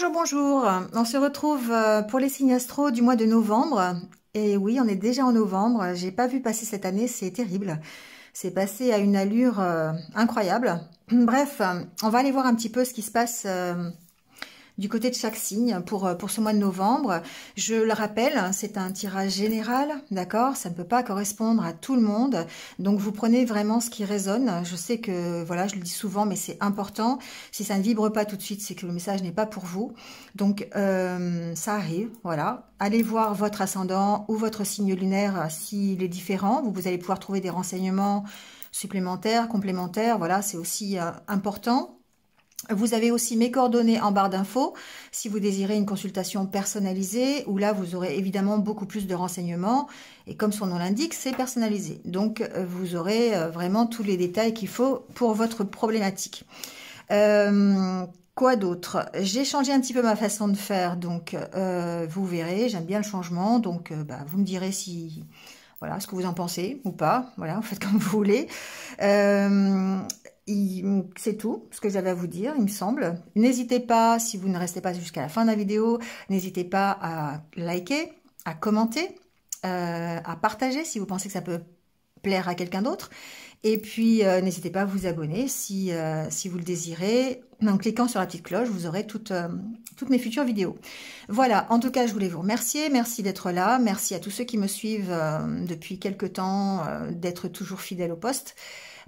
Bonjour, bonjour. On se retrouve pour les signes astro du mois de novembre. Et oui, on est déjà en novembre. J'ai pas vu passer cette année, c'est terrible. C'est passé à une allure incroyable. Bref, on va aller voir un petit peu ce qui se passe du côté de chaque signe pour ce mois de novembre. Je le rappelle, c'est un tirage général, d'accord? Ça ne peut pas correspondre à tout le monde. Donc, vous prenez vraiment ce qui résonne. Je sais que, voilà, je le dis souvent, mais c'est important. Si ça ne vibre pas tout de suite, c'est que le message n'est pas pour vous. Donc, ça arrive, voilà. Allez voir votre ascendant ou votre signe lunaire s'il est différent. Vous allez pouvoir trouver des renseignements supplémentaires, complémentaires. Voilà, c'est aussi important. Vous avez aussi mes coordonnées en barre d'infos si vous désirez une consultation personnalisée, où là vous aurez évidemment beaucoup plus de renseignements et comme son nom l'indique, c'est personnalisé. Donc vous aurez vraiment tous les détails qu'il faut pour votre problématique. Quoi d'autre? J'ai changé un petit peu ma façon de faire, donc vous verrez, j'aime bien le changement, donc vous me direz si... Voilà, ce que vous en pensez ou pas. Voilà, vous faites comme vous voulez. C'est tout ce que j'avais à vous dire, il me semble. N'hésitez pas, si vous ne restez pas jusqu'à la fin de la vidéo, n'hésitez pas à liker, à commenter, à partager si vous pensez que ça peut plaire à quelqu'un d'autre. Et puis, n'hésitez pas à vous abonner si vous le désirez. En cliquant sur la petite cloche, vous aurez toutes mes futures vidéos. Voilà, en tout cas, je voulais vous remercier. Merci d'être là. Merci à tous ceux qui me suivent depuis quelques temps, d'être toujours fidèles au poste.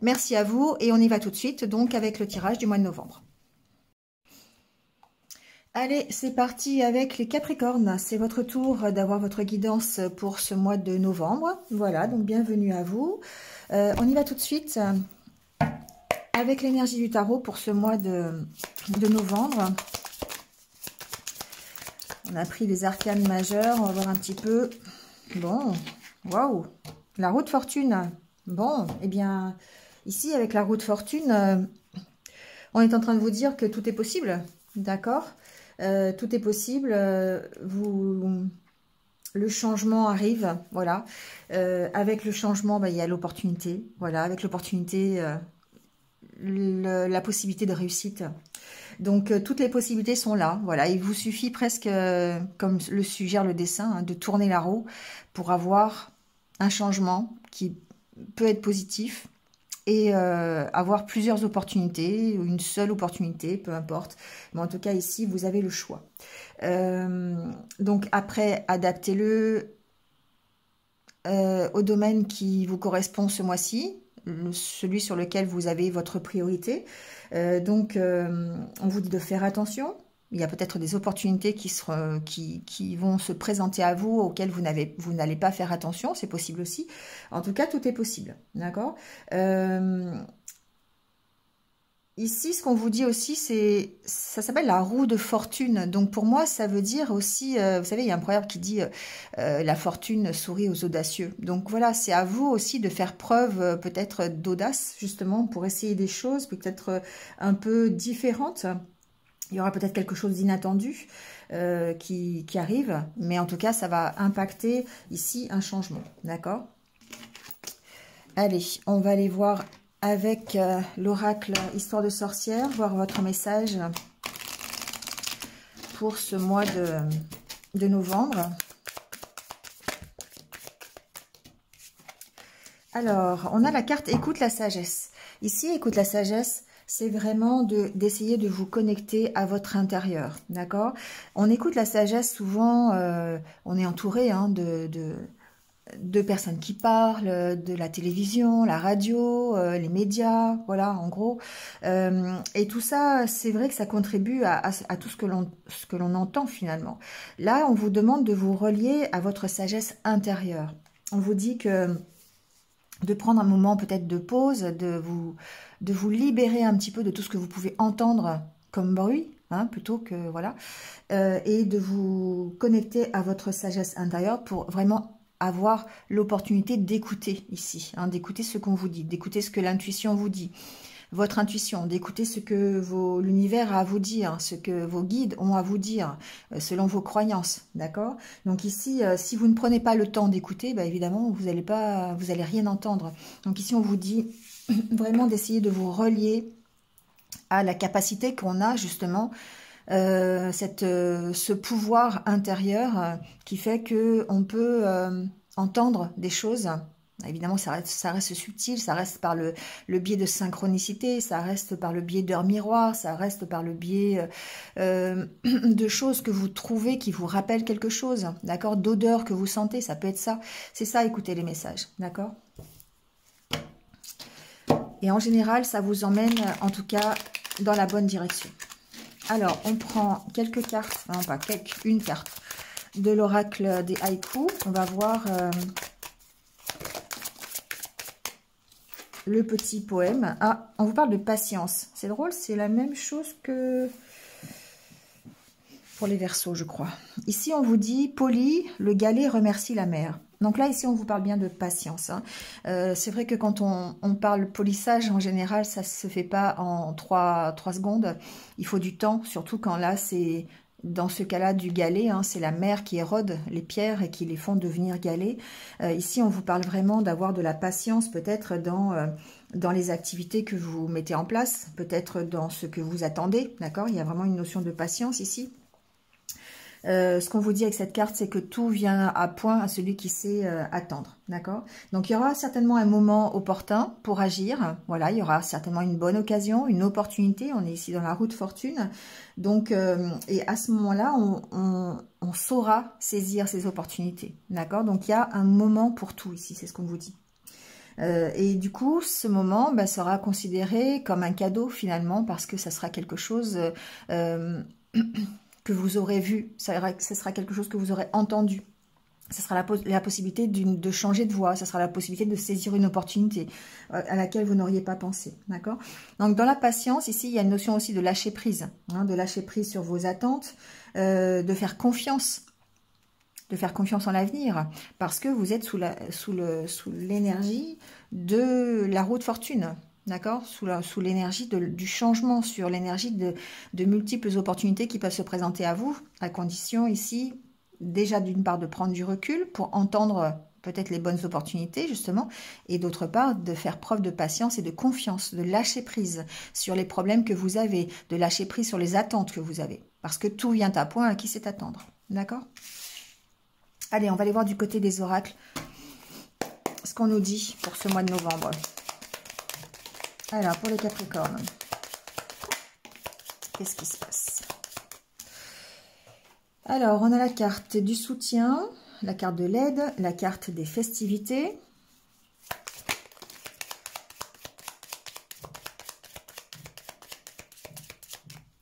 Merci à vous et on y va tout de suite donc avec le tirage du mois de novembre. Allez, c'est parti avec les Capricornes. C'est votre tour d'avoir votre guidance pour ce mois de novembre. Voilà, donc bienvenue à vous. On y va tout de suite avec l'énergie du tarot pour ce mois de novembre. On a pris les arcanes majeures. On va voir un petit peu. Bon, waouh, la roue de fortune. Bon, eh bien... Ici, avec la roue de fortune, on est en train de vous dire que tout est possible, d'accord? Tout est possible, le changement arrive, voilà. Avec le changement, il y a l'opportunité, voilà. Avec l'opportunité, la possibilité de réussite. Donc, toutes les possibilités sont là, voilà. Il vous suffit presque, comme le suggère le dessin, hein, de tourner la roue pour avoir un changement qui peut être positif. Et avoir plusieurs opportunités, ou une seule opportunité, peu importe. Mais en tout cas, ici, vous avez le choix. Donc après, adaptez-le au domaine qui vous correspond ce mois-ci, celui sur lequel vous avez votre priorité. On vous dit de faire attention. Il y a peut-être des opportunités qui vont se présenter à vous, auxquelles vous n'allez pas faire attention, c'est possible aussi. En tout cas, tout est possible, d'accord? Ici, ce qu'on vous dit aussi, ça s'appelle la roue de fortune. Donc pour moi, ça veut dire aussi, vous savez, il y a un proverbe qui dit la fortune sourit aux audacieux. Donc voilà, c'est à vous aussi de faire preuve peut-être d'audace, justement, pour essayer des choses peut-être un peu différentes. Il y aura peut-être quelque chose d'inattendu qui arrive, mais en tout cas, ça va impacter ici un changement, d'accord? Allez, on va aller voir avec l'oracle Histoire de sorcière, voir votre message pour ce mois de novembre. Alors, on a la carte Écoute la sagesse. Ici, Écoute la sagesse, c'est vraiment d'essayer de vous connecter à votre intérieur, d'accord? On écoute la sagesse, souvent, on est entouré hein, de personnes qui parlent, de la télévision, la radio, les médias, voilà, en gros. Et tout ça, c'est vrai que ça contribue à tout ce que l'on entend finalement. Là, on vous demande de vous relier à votre sagesse intérieure. On vous dit que... de prendre un moment peut-être de pause, de vous libérer un petit peu de tout ce que vous pouvez entendre comme bruit, hein, plutôt que, voilà, et de vous connecter à votre sagesse intérieure pour vraiment avoir l'opportunité d'écouter ici, hein, d'écouter ce qu'on vous dit, d'écouter ce que l'intuition vous dit, votre intuition, d'écouter ce que l'univers a à vous dire, ce que vos guides ont à vous dire, selon vos croyances, d'accord? Donc ici, si vous ne prenez pas le temps d'écouter, évidemment, vous allez rien entendre. Donc ici, on vous dit vraiment d'essayer de vous relier à la capacité qu'on a justement ce pouvoir intérieur qui fait que on peut entendre des choses. Évidemment, ça reste subtil, ça reste par le biais de synchronicité, ça reste par le biais d'heures miroirs, ça reste par le biais de choses que vous trouvez qui vous rappellent quelque chose, d'accord? D'odeurs que vous sentez, ça peut être ça. C'est ça, écoutez les messages, d'accord? Et en général, ça vous emmène, en tout cas, dans la bonne direction. Alors, on prend quelques cartes, non pas quelques, une carte de l'oracle des haïkus. On va voir le petit poème. Ah, on vous parle de patience. C'est drôle, c'est la même chose que pour les Verseaux, je crois. Ici, on vous dit, poli, le galet remercie la mer. Donc là, ici, on vous parle bien de patience. Hein. C'est vrai que quand on parle polissage, en général, ça ne se fait pas en 3 secondes. Il faut du temps, surtout quand là, c'est dans ce cas-là du galet. Hein, c'est la mer qui érode les pierres et qui les font devenir galets. Ici, on vous parle vraiment d'avoir de la patience, peut-être dans les activités que vous mettez en place, peut-être dans ce que vous attendez. D'accord? Il y a vraiment une notion de patience ici. Ce qu'on vous dit avec cette carte, c'est que tout vient à point à celui qui sait attendre, d'accord? Donc, il y aura certainement un moment opportun pour agir. Voilà, il y aura certainement une bonne occasion, une opportunité. On est ici dans la roue de fortune. Donc, et à ce moment-là, on saura saisir ces opportunités, d'accord? Donc, il y a un moment pour tout ici, c'est ce qu'on vous dit. Et du coup, ce moment sera considéré comme un cadeau finalement, parce que ça sera quelque chose... que vous aurez vu, ce sera quelque chose que vous aurez entendu. Ce sera la possibilité de changer de voie, ce sera la possibilité de saisir une opportunité à laquelle vous n'auriez pas pensé, d'accord? Donc, dans la patience, ici, il y a une notion aussi de lâcher prise, hein, de lâcher prise sur vos attentes, de faire confiance en l'avenir, parce que vous êtes sous l'énergie de la roue de fortune. D'accord, sous l'énergie du changement, sur l'énergie de multiples opportunités qui peuvent se présenter à vous, à condition ici, déjà d'une part de prendre du recul pour entendre peut-être les bonnes opportunités justement, et d'autre part de faire preuve de patience et de confiance, de lâcher prise sur les problèmes que vous avez, de lâcher prise sur les attentes que vous avez, parce que tout vient à point à qui sait attendre, d'accord? Allez, on va aller voir du côté des oracles ce qu'on nous dit pour ce mois de novembre. Alors, pour les Capricornes, qu'est-ce qui se passe? Alors, on a la carte du soutien, la carte de l'aide, la carte des festivités.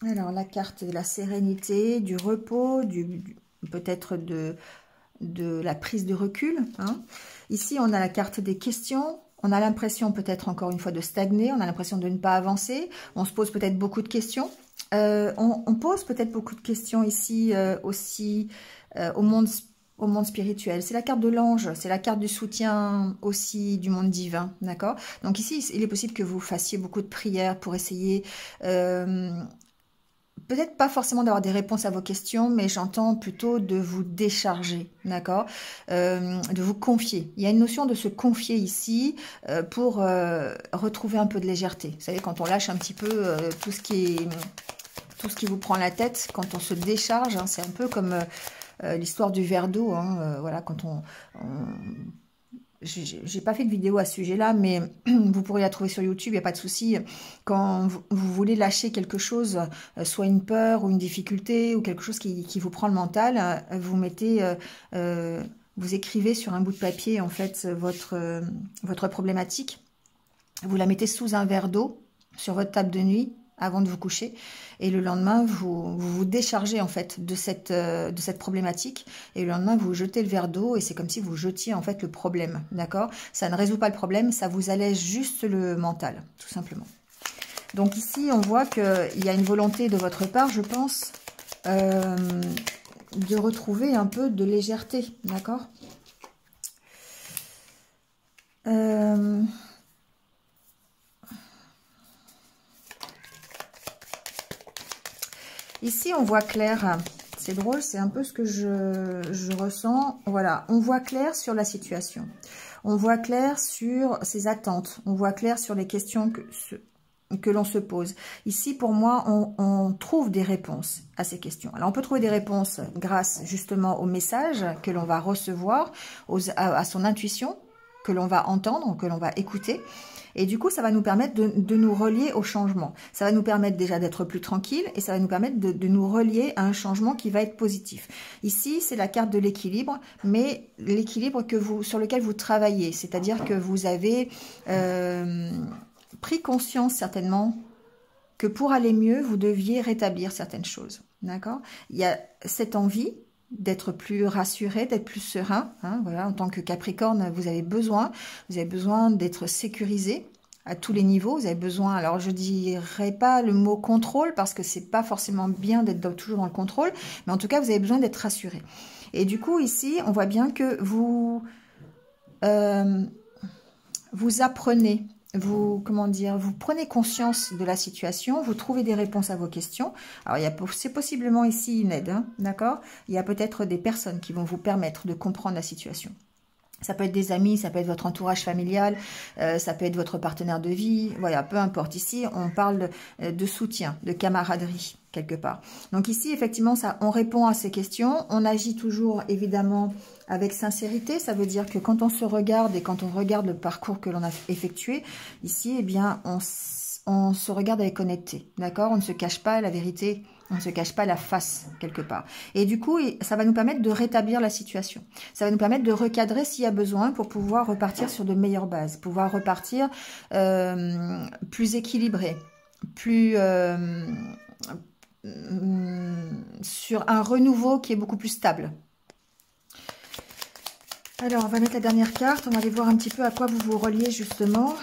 Alors, la carte de la sérénité, du repos, peut-être de la prise de recul. Hein. Ici, on a la carte des questions. On a l'impression peut-être encore une fois de stagner, on a l'impression de ne pas avancer, on se pose peut-être beaucoup de questions. On pose peut-être beaucoup de questions ici aussi au monde spirituel. C'est la carte de l'ange, c'est la carte du soutien aussi du monde divin, d'accord? Donc ici, il est possible que vous fassiez beaucoup de prières pour essayer... peut-être pas forcément d'avoir des réponses à vos questions, mais j'entends plutôt de vous décharger, d'accord, de vous confier. Il y a une notion de se confier ici pour retrouver un peu de légèreté. Vous savez, quand on lâche un petit peu tout ce qui vous prend la tête, quand on se décharge, hein, c'est un peu comme l'histoire du verre d'eau. Hein, voilà, quand j'ai pas fait de vidéo à ce sujet-là, mais vous pourrez la trouver sur YouTube, il n'y a pas de souci. Quand vous voulez lâcher quelque chose, soit une peur ou une difficulté ou quelque chose qui vous prend le mental, vous mettez, vous écrivez sur un bout de papier en fait votre problématique. Vous la mettez sous un verre d'eau sur votre table de nuit avant de vous coucher, et le lendemain vous déchargez en fait de cette problématique, et le lendemain vous jetez le verre d'eau, et c'est comme si vous jetiez en fait le problème, d'accord? Ça ne résout pas le problème, ça vous allège juste le mental, tout simplement. Donc ici on voit qu'il y a une volonté de votre part, je pense, de retrouver un peu de légèreté, d'accord? Ici, on voit clair. C'est drôle, c'est un peu ce que je ressens. Voilà, on voit clair sur la situation. On voit clair sur ses attentes. On voit clair sur les questions que l'on se pose. Ici, pour moi, on trouve des réponses à ces questions. Alors, on peut trouver des réponses grâce justement aux messages que l'on va recevoir, à son intuition, que l'on va entendre, que l'on va écouter. Et du coup, ça va nous permettre de nous relier au changement. Ça va nous permettre déjà d'être plus tranquille et ça va nous permettre de nous relier à un changement qui va être positif. Ici, c'est la carte de l'équilibre, mais l'équilibre sur lequel vous travaillez. C'est-à-dire que vous avez pris conscience certainement que pour aller mieux, vous deviez rétablir certaines choses. D'accord? Il y a cette envie d'être plus rassuré, d'être plus serein. Hein, voilà, en tant que Capricorne, vous avez besoin d'être sécurisé à tous les niveaux. Vous avez besoin, alors je dirais pas le mot contrôle parce que c'est pas forcément bien d'être toujours dans le contrôle, mais en tout cas, vous avez besoin d'être rassuré. Et du coup, ici, on voit bien que vous apprenez. Vous prenez conscience de la situation, vous trouvez des réponses à vos questions. Alors, c'est possiblement ici une aide, hein, d'accord? Il y a peut-être des personnes qui vont vous permettre de comprendre la situation. Ça peut être des amis, ça peut être votre entourage familial, ça peut être votre partenaire de vie, voilà, peu importe. Ici, on parle de soutien, de camaraderie, quelque part. Donc ici, effectivement, on répond à ces questions, on agit toujours, évidemment, avec sincérité. Ça veut dire que quand on se regarde et quand on regarde le parcours que l'on a effectué, ici, eh bien, on se regarde avec honnêteté, d'accord? On ne se cache pas la vérité, on ne se cache pas la face, quelque part. Et du coup, ça va nous permettre de rétablir la situation. Ça va nous permettre de recadrer s'il y a besoin pour pouvoir repartir sur de meilleures bases, pouvoir repartir plus équilibré, plus sur un renouveau qui est beaucoup plus stable. Alors, on va mettre la dernière carte. On va aller voir un petit peu à quoi vous vous reliez, justement.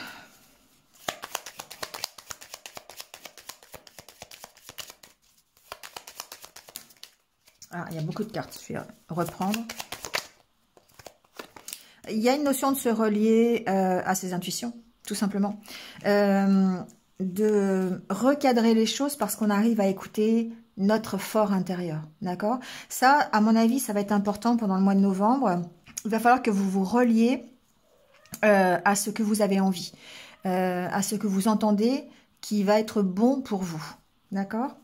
Ah, il y a beaucoup de cartes. Je vais reprendre. Il y a une notion de se relier à ses intuitions, tout simplement. De recadrer les choses parce qu'on arrive à écouter notre fort intérieur. D'accord? Ça, à mon avis, ça va être important pendant le mois de novembre. Il va falloir que vous vous reliez à ce que vous avez envie, à ce que vous entendez qui va être bon pour vous. D'accord?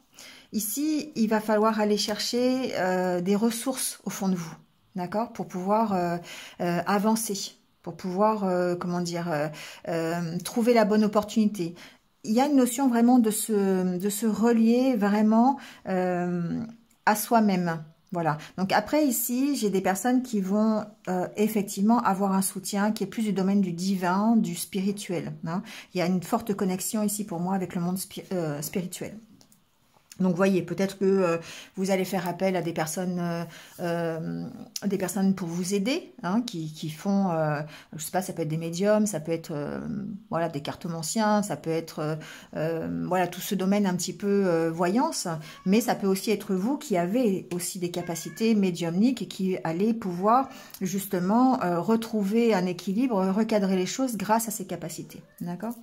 Ici, il va falloir aller chercher des ressources au fond de vous, d'accord, pour pouvoir avancer, pour pouvoir, trouver la bonne opportunité. Il y a une notion vraiment de se relier vraiment à soi-même. Voilà. Donc après ici, j'ai des personnes qui vont effectivement avoir un soutien qui est plus du domaine du divin, du spirituel. Hein. Il y a une forte connexion ici pour moi avec le monde spirituel. Donc, voyez, peut-être que vous allez faire appel à des personnes pour vous aider, hein, qui font, je sais pas, ça peut être des médiums, ça peut être, voilà, des cartomanciens, ça peut être, voilà, tout ce domaine un petit peu voyance, mais ça peut aussi être vous qui avez aussi des capacités médiumniques et qui allez pouvoir justement retrouver un équilibre, recadrer les choses grâce à ces capacités, d'accord?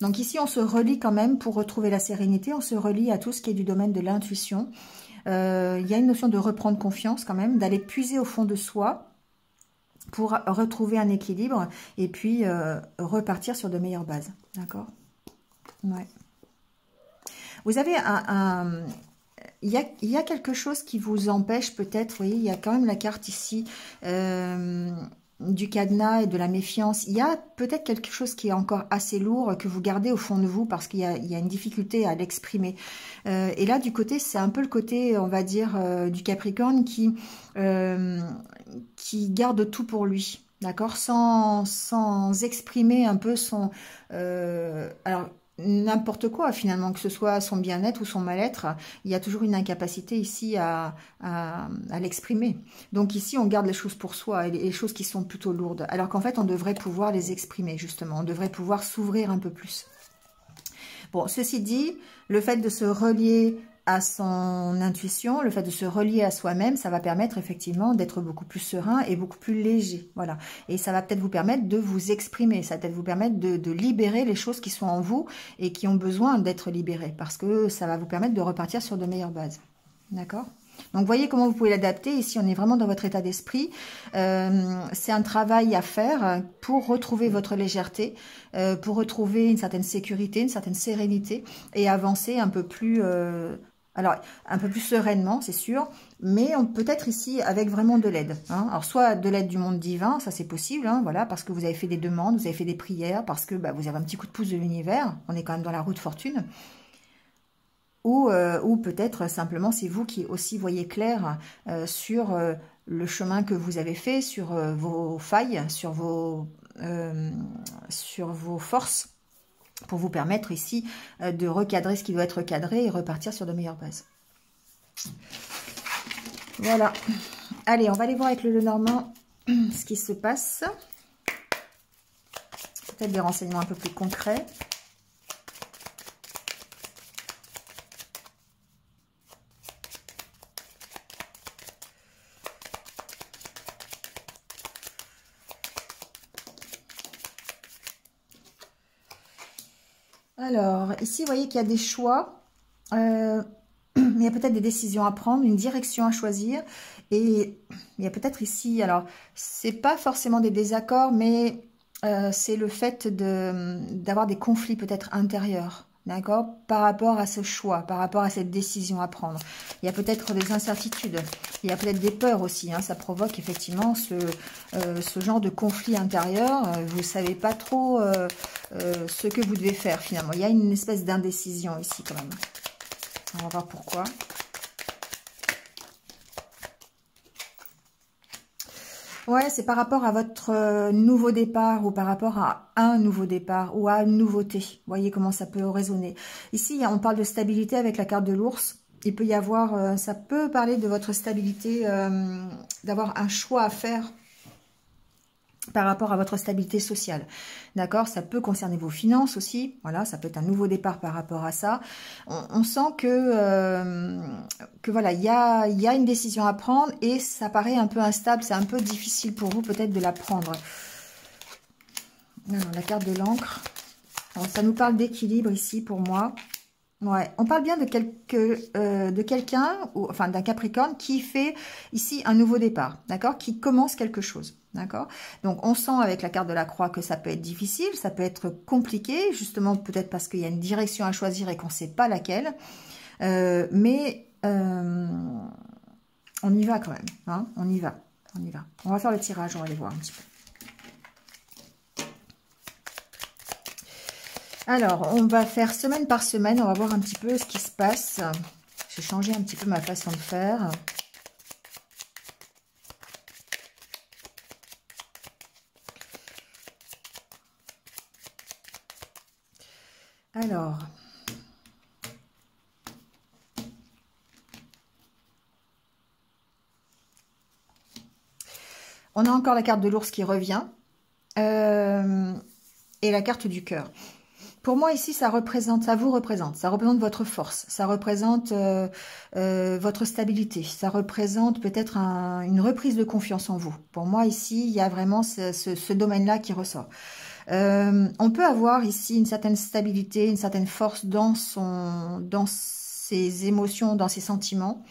Donc ici, on se relie quand même pour retrouver la sérénité, on se relie à tout ce qui est du domaine de l'intuition. Il y a une notion de reprendre confiance quand même, d'aller puiser au fond de soi pour retrouver un équilibre et puis repartir sur de meilleures bases. D'accord? Ouais. Vous avez il y a quelque chose qui vous empêche peut-être, vous voyez, il y a quand même la carte ici du cadenas et de la méfiance. Il y a peut-être quelque chose qui est encore assez lourd que vous gardez au fond de vous parce qu'il y a une difficulté à l'exprimer. Et là, du côté, c'est un peu le côté, on va dire, du Capricorne qui garde tout pour lui, d'accord, sans exprimer un peu son... alors, n'importe quoi finalement, que ce soit son bien-être ou son mal-être, il y a toujours une incapacité ici à l'exprimer. Donc ici, on garde les choses pour soi, et les choses qui sont plutôt lourdes, alors qu'en fait, on devrait pouvoir les exprimer justement, on devrait pouvoir s'ouvrir un peu plus. Bon, ceci dit, le fait de se relier à son intuition, le fait de se relier à soi-même, ça va permettre effectivement d'être beaucoup plus serein et beaucoup plus léger. Voilà. Et ça va peut-être vous permettre de vous exprimer, ça va peut-être vous permettre de libérer les choses qui sont en vous et qui ont besoin d'être libérées, parce que ça va vous permettre de repartir sur de meilleures bases. D'accord ? Donc, voyez comment vous pouvez l'adapter. Ici, on est vraiment dans votre état d'esprit. C'est un travail à faire pour retrouver votre légèreté, pour retrouver une certaine sécurité, une certaine sérénité et avancer un peu plus... alors, un peu plus sereinement, c'est sûr, mais on peut être ici avec vraiment de l'aide. Hein. Alors, soit de l'aide du monde divin, ça c'est possible, hein, voilà, parce que vous avez fait des demandes, vous avez fait des prières, parce que vous avez un petit coup de pouce de l'univers, on est quand même dans la roue de fortune. Ou peut-être simplement c'est vous qui aussi voyez clair sur le chemin que vous avez fait, sur vos failles, sur vos forces, pour vous permettre ici de recadrer ce qui doit être recadré et repartir sur de meilleures bases. Voilà. Allez, on va aller voir avec le Lenormand ce qui se passe. Peut-être des renseignements un peu plus concrets. Alors, ici, vous voyez qu'il y a des choix, il y a peut-être des décisions à prendre, une direction à choisir, et il y a peut-être ici, alors, c'est pas forcément des désaccords, mais c'est le fait d'avoir des conflits peut-être intérieurs, d'accord, par rapport à ce choix, par rapport à cette décision à prendre. Il y a peut-être des incertitudes, il y a peut-être des peurs aussi, hein, ça provoque effectivement ce genre de conflit intérieur, vous ne savez pas trop ce que vous devez faire finalement. Il y a une espèce d'indécision ici quand même. On va voir pourquoi. Ouais, c'est par rapport à votre nouveau départ ou par rapport à un nouveau départ ou à une nouveauté. Vous voyez comment ça peut résonner. Ici, on parle de stabilité avec la carte de l'ours. Il peut y avoir, ça peut parler de votre stabilité, d'avoir un choix à faire par rapport à votre stabilité sociale. D'accord? Ça peut concerner vos finances aussi. Voilà, ça peut être un nouveau départ par rapport à ça. On sent que voilà, il y a une décision à prendre et ça paraît un peu instable. C'est un peu difficile pour vous peut-être de la prendre. Alors, la carte de l'encre. Ça nous parle d'équilibre ici pour moi. Ouais, on parle bien de quelqu'un, enfin d'un Capricorne qui fait ici un nouveau départ, d'accord, qui commence quelque chose, d'accord. Donc on sent avec la carte de la croix que ça peut être difficile, ça peut être compliqué, justement peut-être parce qu'il y a une direction à choisir et qu'on ne sait pas laquelle, mais on y va quand même, hein, on y va. On va faire le tirage, on va aller voir un petit peu. Alors, on va faire semaine par semaine, on va voir un petit peu ce qui se passe. J'ai changé un petit peu ma façon de faire. Alors, on a encore la carte de l'ours qui revient et la carte du cœur. Pour moi, ici, ça vous représente votre force, ça représente votre stabilité, ça représente peut-être une reprise de confiance en vous. Pour moi, ici, il y a vraiment ce domaine-là qui ressort. On peut avoir ici une certaine stabilité, une certaine force dans ses émotions, dans ses sentiments.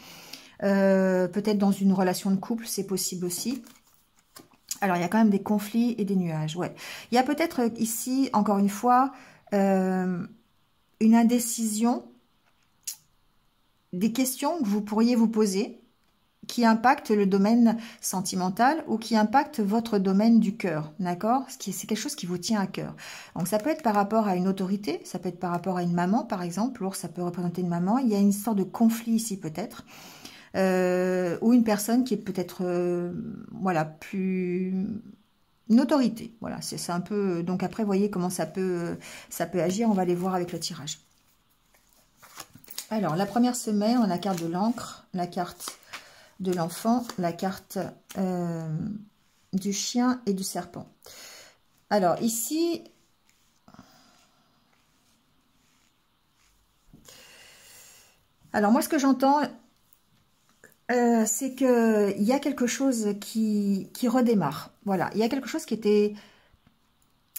Peut-être dans une relation de couple, c'est possible aussi. Alors, il y a quand même des conflits et des nuages, ouais. Il y a peut-être ici, encore une fois, une indécision, des questions que vous pourriez vous poser qui impactent le domaine sentimental ou qui impactent votre domaine du cœur, d'accord? C'est quelque chose qui vous tient à cœur. Donc ça peut être par rapport à une autorité, ça peut être par rapport à une maman par exemple, l'ours ça peut représenter une maman, il y a une sorte de conflit ici peut-être, ou une personne qui est peut-être, voilà, plus... une autorité, voilà, c'est un peu... Donc après, vous voyez comment ça peut agir, on va aller voir avec le tirage. Alors, la première semaine, on a la carte de l'encre, la carte de l'enfant, la carte du chien et du serpent. Alors, ici... Alors, moi, ce que j'entends... c'est qu'il y a quelque chose qui redémarre. Voilà, il y a quelque chose qui était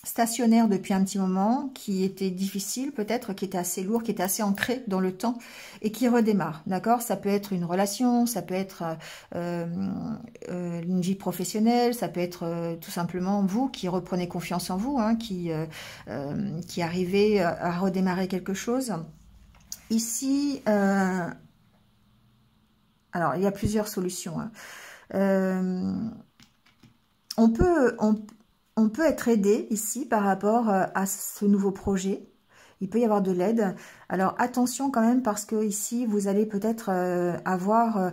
stationnaire depuis un petit moment, qui était difficile peut-être, qui était assez lourd, qui était assez ancré dans le temps et qui redémarre, d'accord? Ça peut être une relation, ça peut être une vie professionnelle, ça peut être tout simplement vous qui reprenez confiance en vous, hein, qui arrivez à redémarrer quelque chose. Ici, alors il y a plusieurs solutions, hein. On peut être aidé ici par rapport à ce nouveau projet. Il peut y avoir de l'aide. Alors attention quand même parce que ici vous allez peut-être avoir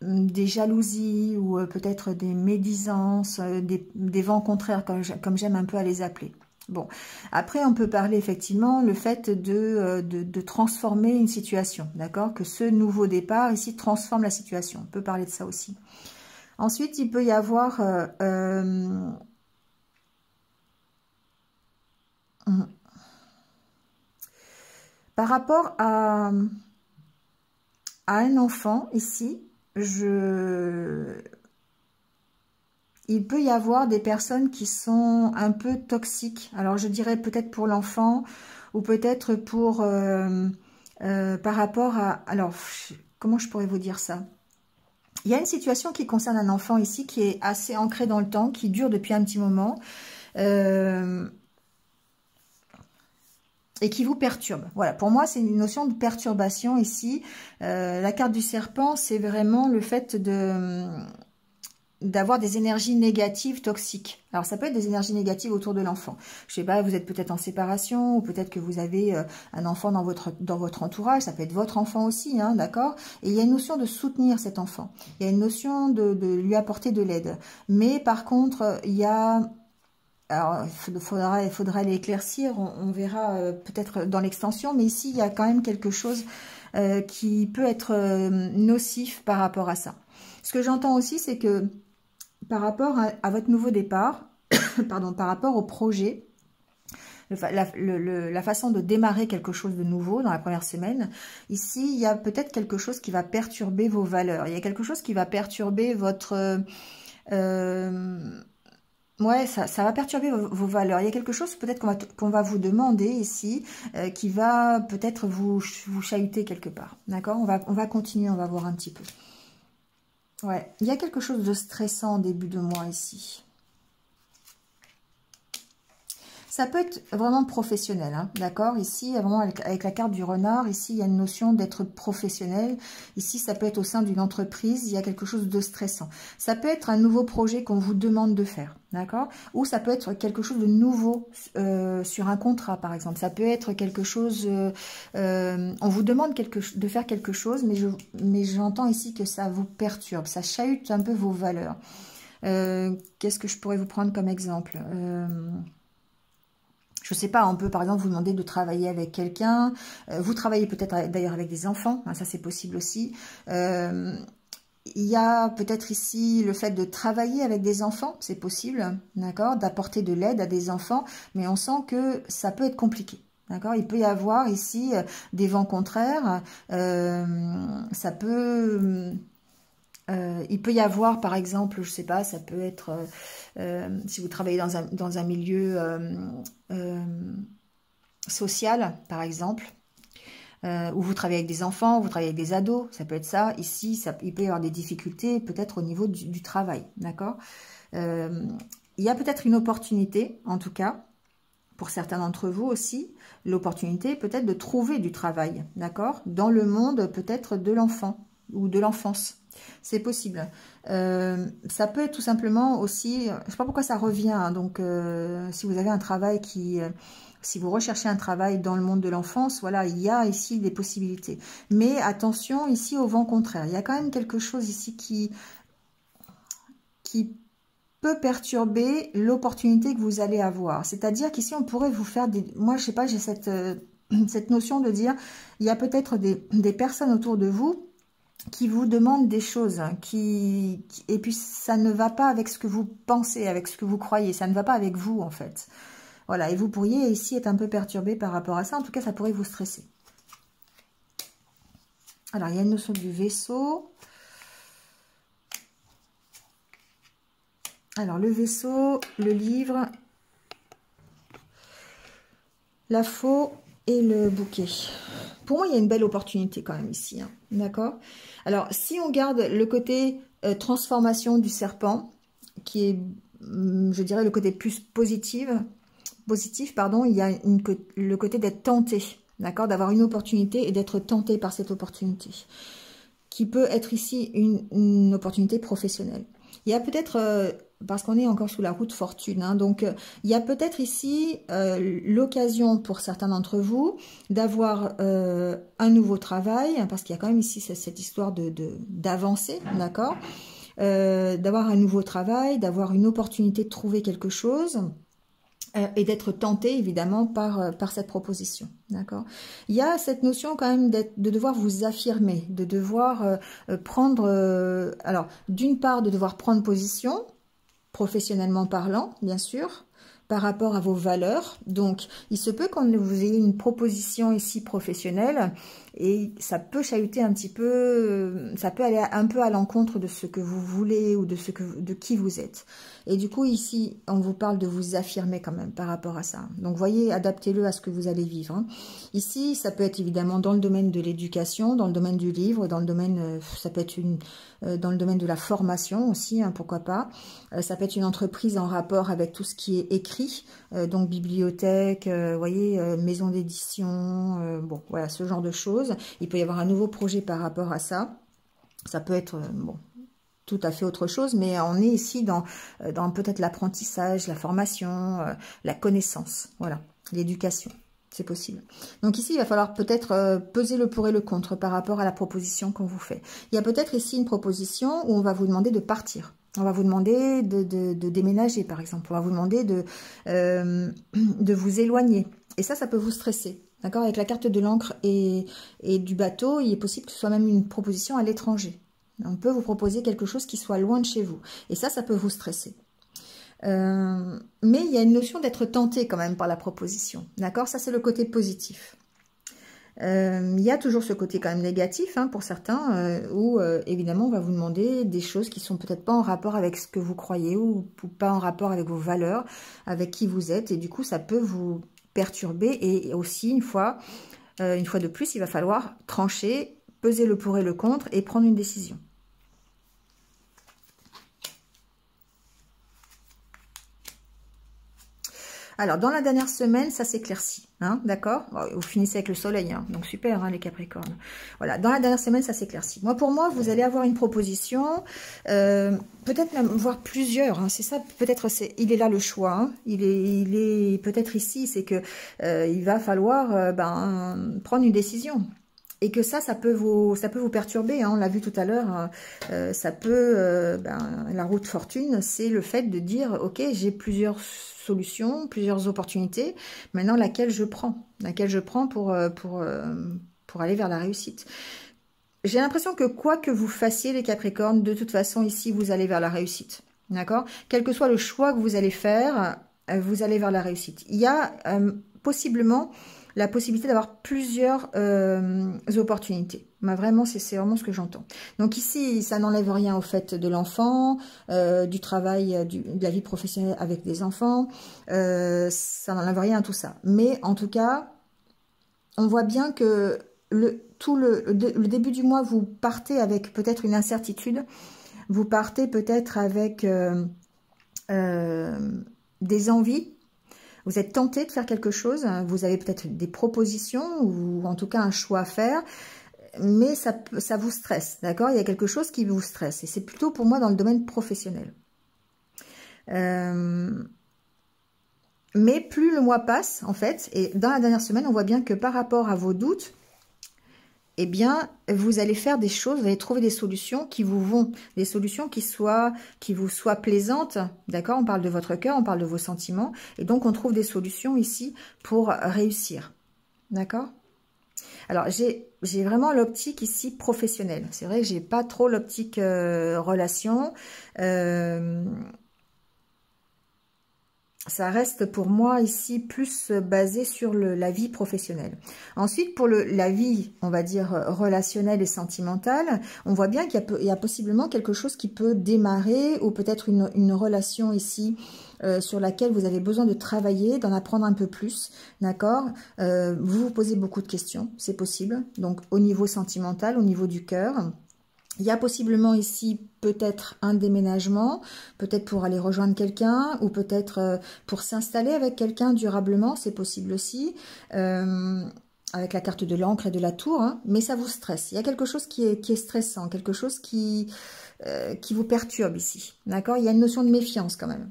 des jalousies ou peut-être des médisances, des vents contraires comme j'aime un peu à les appeler. Bon, après on peut parler effectivement le fait de transformer une situation, d'accord? Que ce nouveau départ ici transforme la situation. On peut parler de ça aussi. Ensuite, il peut y avoir par rapport à un enfant ici, il peut y avoir des personnes qui sont un peu toxiques. Alors, je dirais peut-être pour l'enfant ou peut-être pour par rapport à... Alors, comment je pourrais vous dire ça? Il y a une situation qui concerne un enfant ici qui est assez ancrée dans le temps, qui dure depuis un petit moment et qui vous perturbe. Voilà, pour moi, c'est une notion de perturbation ici. La carte du serpent, c'est vraiment le fait d'avoir des énergies négatives, toxiques. Alors, ça peut être des énergies négatives autour de l'enfant. Je sais pas, vous êtes peut-être en séparation, ou peut-être que vous avez un enfant dans votre entourage, ça peut être votre enfant aussi, hein, d'accord? Et il y a une notion de soutenir cet enfant. Il y a une notion de lui apporter de l'aide. Mais par contre, il y a... Alors, il faudra l'éclaircir, on verra peut-être dans l'extension, mais ici, il y a quand même quelque chose qui peut être nocif par rapport à ça. Ce que j'entends aussi, c'est que par rapport à votre nouveau départ, pardon, par rapport au projet, la façon de démarrer quelque chose de nouveau dans la première semaine, ici, il y a peut-être quelque chose qui va perturber vos valeurs. Il y a quelque chose qui va perturber votre... ouais, ça va perturber vos valeurs. Il y a quelque chose peut-être qu'on va vous demander ici qui va peut-être vous chahuter quelque part. D'accord? On va continuer, on va voir un petit peu. Ouais, il y a quelque chose de stressant en début de mois ici. Ça peut être vraiment professionnel, hein, d'accord? Ici, vraiment avec la carte du renard, ici, il y a une notion d'être professionnel. Ici, ça peut être au sein d'une entreprise, il y a quelque chose de stressant. Ça peut être un nouveau projet qu'on vous demande de faire, d'accord? Ou ça peut être quelque chose de nouveau sur un contrat, par exemple. Ça peut être quelque chose... on vous demande de faire quelque chose, mais j'entends ici que ça vous perturbe, ça chahute un peu vos valeurs. Qu'est-ce que je pourrais vous prendre comme exemple je sais pas, on peut par exemple vous demander de travailler avec quelqu'un. Vous travaillez peut-être d'ailleurs avec des enfants, hein, ça c'est possible aussi. Il y a peut-être ici le fait de travailler avec des enfants, c'est possible, d'accord, d'apporter de l'aide à des enfants, mais on sent que ça peut être compliqué. D'accord, il peut y avoir ici des vents contraires, ça peut... il peut y avoir, par exemple, je sais pas, ça peut être, si vous travaillez dans un milieu social, par exemple, où vous travaillez avec des enfants, vous travaillez avec des ados, ça peut être ça. Ici, il peut y avoir des difficultés, peut-être au niveau du travail, d'accord? Il y a peut-être une opportunité, en tout cas, pour certains d'entre vous aussi, l'opportunité peut-être de trouver du travail, d'accord? Dans le monde peut-être de l'enfant ou de l'enfance. C'est possible. Ça peut être tout simplement aussi, je ne sais pas pourquoi ça revient, hein, donc si vous avez un travail si vous recherchez un travail dans le monde de l'enfance, voilà, il y a ici des possibilités. Mais attention ici au vent contraire. Il y a quand même quelque chose ici qui peut perturber l'opportunité que vous allez avoir. C'est-à-dire qu'ici, on pourrait vous faire des... Moi, je sais pas, j'ai cette notion de dire, il y a peut-être des personnes autour de vous qui vous demandent des choses, hein, et puis ça ne va pas avec ce que vous pensez, avec ce que vous croyez, ça ne va pas avec vous, en fait. Voilà, et vous pourriez ici être un peu perturbé par rapport à ça, en tout cas, ça pourrait vous stresser. Alors, il y a une notion du vaisseau. Alors, le vaisseau, le livre, la faux et le bouquet. Pour moi, il y a une belle opportunité quand même ici, hein, d'accord? Alors, si on garde le côté transformation du serpent, qui est, je dirais, le côté plus positif, pardon, il y a le côté d'être tenté, d'accord? D'avoir une opportunité et d'être tenté par cette opportunité, qui peut être ici une opportunité professionnelle. Il y a peut-être, parce qu'on est encore sous la roue de fortune, hein, donc il y a peut-être ici l'occasion pour certains d'entre vous d'avoir un nouveau travail, parce qu'il y a quand même ici cette histoire d'avancer, d'accord, d'avoir un nouveau travail, d'avoir une opportunité de trouver quelque chose, et d'être tenté évidemment par cette proposition, d'accord. Il y a cette notion quand même de devoir vous affirmer, de devoir prendre, alors d'une part de devoir prendre position, professionnellement parlant, bien sûr, par rapport à vos valeurs. Donc, il se peut quand vous ayez une proposition ici professionnelle, et ça peut chahuter un petit peu, ça peut aller un peu à l'encontre de ce que vous voulez ou de qui vous êtes. Et du coup, ici, on vous parle de vous affirmer quand même par rapport à ça. Donc, voyez, adaptez-le à ce que vous allez vivre, hein. Ici, ça peut être évidemment dans le domaine de l'éducation, dans le domaine du livre, dans le domaine, ça peut être dans le domaine de la formation aussi, hein, pourquoi pas. Ça peut être une entreprise en rapport avec tout ce qui est écrit, donc bibliothèque, voyez, maison d'édition, bon, voilà, ce genre de choses. Il peut y avoir un nouveau projet par rapport à ça. Ça peut être, bon, tout à fait autre chose, mais on est ici dans peut-être l'apprentissage, la formation, la connaissance, voilà, l'éducation. C'est possible. Donc ici, il va falloir peut-être peser le pour et le contre par rapport à la proposition qu'on vous fait. Il y a peut-être ici une proposition où on va vous demander de partir. On va vous demander de déménager, par exemple. On va vous demander de vous éloigner. Et ça peut vous stresser. D'accord? Avec la carte de l'encre et du bateau, il est possible que ce soit même une proposition à l'étranger. On peut vous proposer quelque chose qui soit loin de chez vous. Et ça peut vous stresser. Mais il y a une notion d'être tenté quand même par la proposition. D'accord? Ça, c'est le côté positif. Il y a toujours ce côté quand même négatif, hein, pour certains, où évidemment on va vous demander des choses qui sont peut-être pas en rapport avec ce que vous croyez ou pas en rapport avec vos valeurs, avec qui vous êtes, et du coup ça peut vous perturber. Et aussi une fois de plus, il va falloir trancher, peser le pour et le contre et prendre une décision. Alors, dans la dernière semaine, ça s'éclaircit, hein, d'accord? Vous finissez avec le soleil, hein, donc super, hein, les Capricornes. Voilà, dans la dernière semaine, ça s'éclaircit. Moi, pour moi, vous allez avoir une proposition, peut-être même voir plusieurs, hein, c'est ça, peut-être, il est là le choix, hein, il est peut-être ici, c'est que il va falloir prendre une décision. Et que ça peut vous perturber, hein, on l'a vu tout à l'heure, ça peut, la roue de fortune, c'est le fait de dire, ok, j'ai plusieurs solutions, plusieurs opportunités, maintenant laquelle je prends pour aller vers la réussite. J'ai l'impression que quoi que vous fassiez les Capricornes, de toute façon ici vous allez vers la réussite, d'accord? Quel que soit le choix que vous allez faire, vous allez vers la réussite. Il y a possiblement la possibilité d'avoir plusieurs opportunités. Mais vraiment, c'est vraiment ce que j'entends. Donc ici, ça n'enlève rien au fait de l'enfant, du travail, de la vie professionnelle avec des enfants. Ça n'enlève rien à tout ça. Mais en tout cas, on voit bien que le début du mois, vous partez avec peut-être une incertitude. Vous partez peut-être avec des envies. Vous êtes tenté de faire quelque chose, vous avez peut-être des propositions ou en tout cas un choix à faire, mais ça vous stresse, d'accord? Il y a quelque chose qui vous stresse et c'est plutôt pour moi dans le domaine professionnel. Mais plus le mois passe, en fait, et dans la dernière semaine, on voit bien que par rapport à vos doutes, eh bien, vous allez faire des choses, vous allez trouver des solutions qui vous vont, des solutions qui vous soient plaisantes, d'accord? On parle de votre cœur, on parle de vos sentiments, et donc on trouve des solutions ici pour réussir, d'accord? Alors, j'ai vraiment l'optique ici professionnelle. C'est vrai que j'ai pas trop l'optique relation. ça reste pour moi ici plus basé sur la vie professionnelle. Ensuite, pour la vie, on va dire, relationnelle et sentimentale, on voit bien qu'il y a possiblement quelque chose qui peut démarrer, ou peut-être une relation ici sur laquelle vous avez besoin de travailler, d'en apprendre un peu plus, d'accord. Vous vous posez beaucoup de questions, c'est possible, donc au niveau sentimental, au niveau du cœur. Il y a possiblement ici peut-être un déménagement, peut-être pour aller rejoindre quelqu'un, ou peut-être pour s'installer avec quelqu'un durablement, c'est possible aussi, avec la carte de l'encre et de la tour, hein, mais ça vous stresse. Il y a quelque chose qui est stressant, quelque chose qui vous perturbe ici, d'accord. Il y a une notion de méfiance quand même.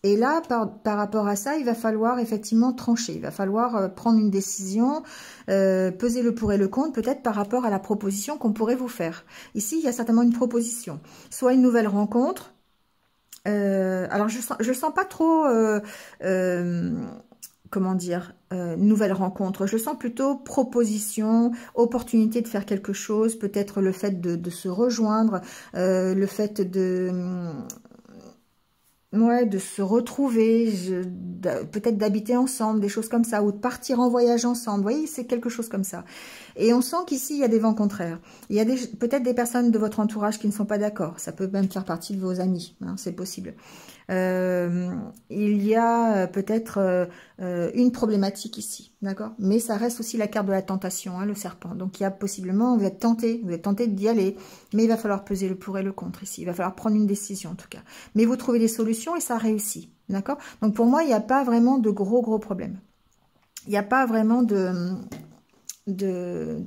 Et là, par rapport à ça, il va falloir effectivement trancher. Il va falloir prendre une décision, peser le pour et le contre, peut-être par rapport à la proposition qu'on pourrait vous faire. Ici, il y a certainement une proposition. Soit une nouvelle rencontre. Alors, je sens pas trop... comment dire, nouvelle rencontre. Je sens plutôt proposition, opportunité de faire quelque chose, peut-être le fait de se rejoindre, le fait de se retrouver, peut-être d'habiter ensemble, des choses comme ça, ou de partir en voyage ensemble. Vous voyez, c'est quelque chose comme ça. Et on sent qu'ici, il y a des vents contraires. Il y a peut-être des personnes de votre entourage qui ne sont pas d'accord. Ça peut même faire partie de vos amis, hein, c'est possible. Il y a peut-être une problématique ici, d'accord. Mais ça reste aussi la carte de la tentation, hein, le serpent. Donc il y a possiblement, vous êtes tenté d'y aller, mais il va falloir peser le pour et le contre ici. Il va falloir prendre une décision en tout cas. Mais vous trouvez des solutions et ça réussit, d'accord. Donc pour moi, il n'y a pas vraiment de gros problèmes. Il n'y a pas vraiment de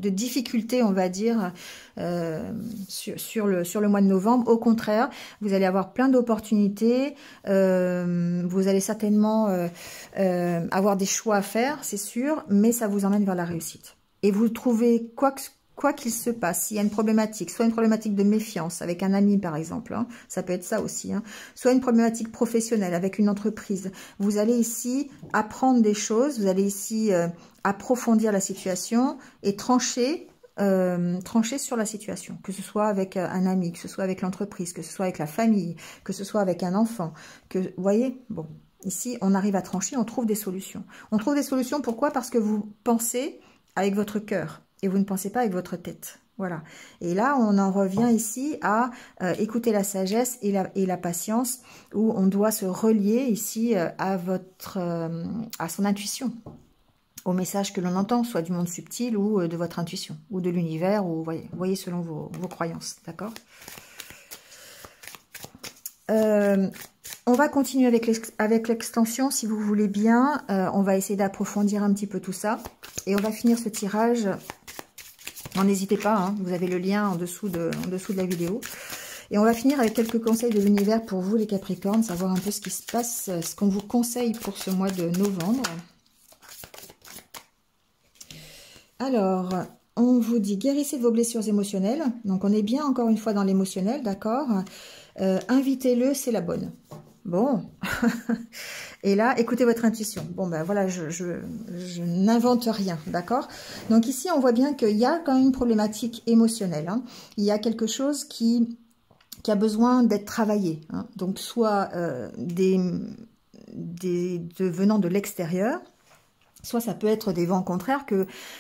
difficultés, on va dire, sur le mois de novembre. Au contraire, vous allez avoir plein d'opportunités, vous allez certainement avoir des choix à faire, c'est sûr, mais ça vous emmène vers la réussite. Et vous trouvez quoi qu'il se passe, s'il y a une problématique, soit une problématique de méfiance avec un ami par exemple, hein, ça peut être ça aussi, hein, soit une problématique professionnelle avec une entreprise, vous allez ici apprendre des choses, vous allez ici approfondir la situation et trancher sur la situation, que ce soit avec un ami, que ce soit avec l'entreprise, que ce soit avec la famille, que ce soit avec un enfant, vous voyez, bon, ici on arrive à trancher, on trouve des solutions. On trouve des solutions, pourquoi? Parce que vous pensez avec votre cœur et vous ne pensez pas avec votre tête. Voilà. Et là, on en revient ici à écouter la sagesse et la patience, où on doit se relier ici à son intuition, au message que l'on entend, soit du monde subtil ou de votre intuition, ou de l'univers, ou voyez selon vos croyances, d'accord. On va continuer avec l'extension, si vous voulez bien. On va essayer d'approfondir un petit peu tout ça. Et on va finir ce tirage. N'hésitez pas, hein, vous avez le lien en dessous de la vidéo. Et on va finir avec quelques conseils de l'univers pour vous, les Capricornes, savoir un peu ce qui se passe, ce qu'on vous conseille pour ce mois de novembre. Alors, on vous dit guérissez de vos blessures émotionnelles. Donc, on est bien encore une fois dans l'émotionnel, d'accord. Invitez-le, c'est la bonne. Bon. Et là, écoutez votre intuition. Bon, ben voilà, je n'invente rien, d'accord. Donc ici, on voit bien qu'il y a quand même une problématique émotionnelle, hein. Il y a quelque chose qui a besoin d'être travaillé, hein. Donc, soit venant de l'extérieur, soit ça peut être des vents contraires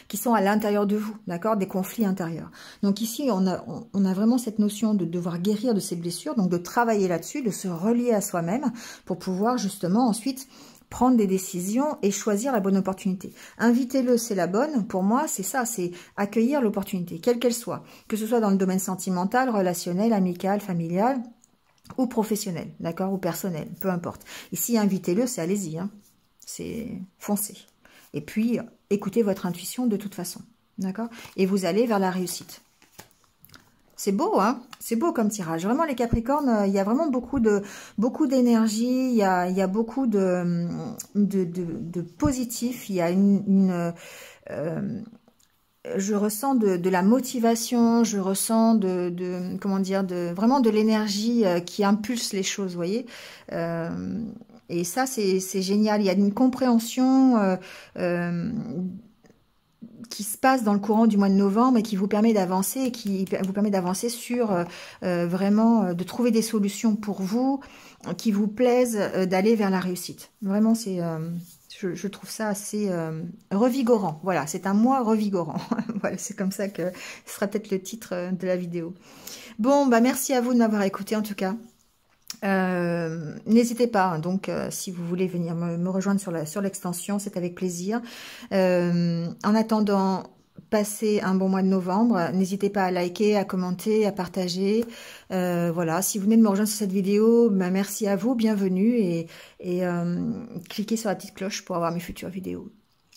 qui sont à l'intérieur de vous, d'accord, des conflits intérieurs. Donc ici, on a vraiment cette notion de devoir guérir de ces blessures, donc de travailler là-dessus, de se relier à soi-même pour pouvoir justement ensuite prendre des décisions et choisir la bonne opportunité. Invitez-le, c'est la bonne. Pour moi, c'est ça, c'est accueillir l'opportunité, quelle qu'elle soit, que ce soit dans le domaine sentimental, relationnel, amical, familial ou professionnel, d'accord, ou personnel, peu importe. Ici, invitez-le, c'est allez-y, hein. C'est foncez. Et puis, écoutez votre intuition de toute façon, d'accord? Et vous allez vers la réussite. C'est beau, hein? C'est beau comme tirage. Vraiment, les Capricornes, il y a vraiment beaucoup d'énergie, il y a beaucoup de positif, il y a je ressens de la motivation, je ressens comment dire, vraiment de l'énergie qui impulse les choses, vous voyez. Et ça, c'est génial. Il y a une compréhension qui se passe dans le courant du mois de novembre et qui vous permet d'avancer et qui vous permet d'avancer sur vraiment de trouver des solutions pour vous qui vous plaisent, d'aller vers la réussite. Vraiment, c'est je trouve ça assez revigorant. Voilà, c'est un mois revigorant. Voilà, c'est comme ça que ce sera peut-être le titre de la vidéo. Bon, bah merci à vous de m'avoir écouté en tout cas. N'hésitez pas, hein, donc si vous voulez venir me rejoindre sur l'extension, c'est avec plaisir. En attendant, passez un bon mois de novembre. N'hésitez pas à liker, à commenter, à partager. Voilà, si vous venez de me rejoindre sur cette vidéo, bah, merci à vous, bienvenue et cliquez sur la petite cloche pour avoir mes futures vidéos.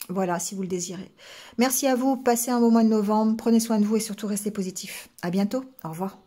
Voilà, si vous le désirez. Merci à vous, passez un bon mois de novembre, prenez soin de vous et surtout restez positifs. À bientôt, au revoir.